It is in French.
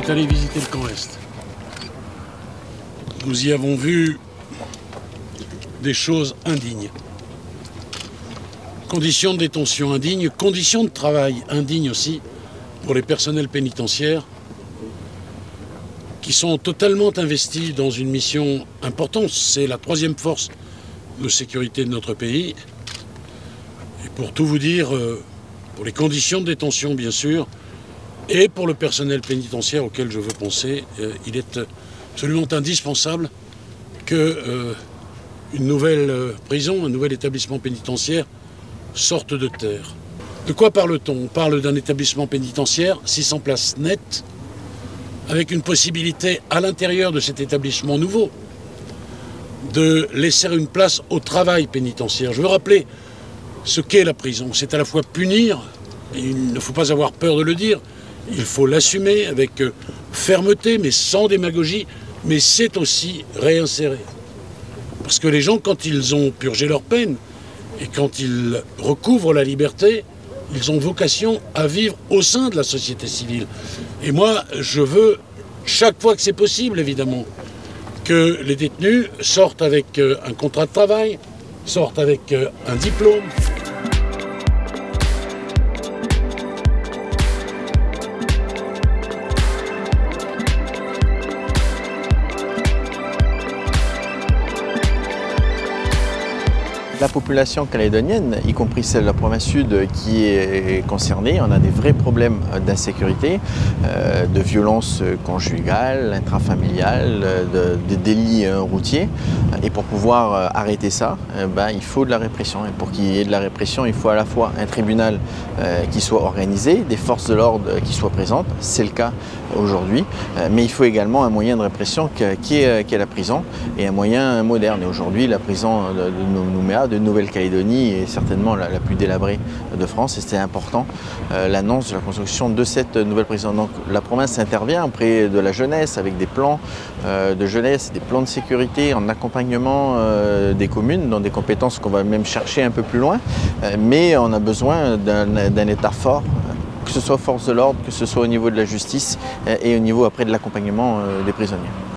est allé visiter le camp Est. Nous y avons vu des choses indignes. Conditions de détention indignes, conditions de travail indignes aussi pour les personnels pénitentiaires qui sont totalement investis dans une mission importante. C'est la troisième force de sécurité de notre pays. Et pour tout vous dire, pour les conditions de détention bien sûr, et pour le personnel pénitentiaire auquel je veux penser, il est absolument indispensable qu'une nouvelle prison, un nouvel établissement pénitentiaire sorte de terre. De quoi parle-t-on? On parle d'un établissement pénitentiaire, 600 places nettes, avec une possibilité à l'intérieur de cet établissement nouveau de laisser une place au travail pénitentiaire. Je veux rappeler ce qu'est la prison. C'est à la fois punir, et il ne faut pas avoir peur de le dire, il faut l'assumer avec fermeté, mais sans démagogie, mais c'est aussi réinsérer. Parce que les gens, quand ils ont purgé leur peine, et quand ils recouvrent la liberté, ils ont vocation à vivre au sein de la société civile. Et moi, je veux, chaque fois que c'est possible, évidemment, que les détenus sortent avec un contrat de travail, sortent avec un diplôme. La population calédonienne, y compris celle de la province sud qui est concernée, on a des vrais problèmes d'insécurité, de violence conjugale, intrafamiliale, de délits routiers. Et pour pouvoir arrêter ça, il faut de la répression. Et pour qu'il y ait de la répression, il faut à la fois un tribunal qui soit organisé, des forces de l'ordre qui soient présentes, c'est le cas aujourd'hui, mais il faut également un moyen de répression qui est la prison, et un moyen moderne. Et aujourd'hui, la prison de Nouméa, de Nouvelle-Calédonie, est certainement la plus délabrée de France, et c'était important l'annonce de la construction de cette nouvelle prison. Donc la province intervient auprès de la jeunesse avec des plans de jeunesse, des plans de sécurité en accompagnement des communes, dans des compétences qu'on va même chercher un peu plus loin, mais on a besoin d'un État fort, que ce soit aux forces de l'ordre, que ce soit au niveau de la justice et au niveau après de l'accompagnement des prisonniers.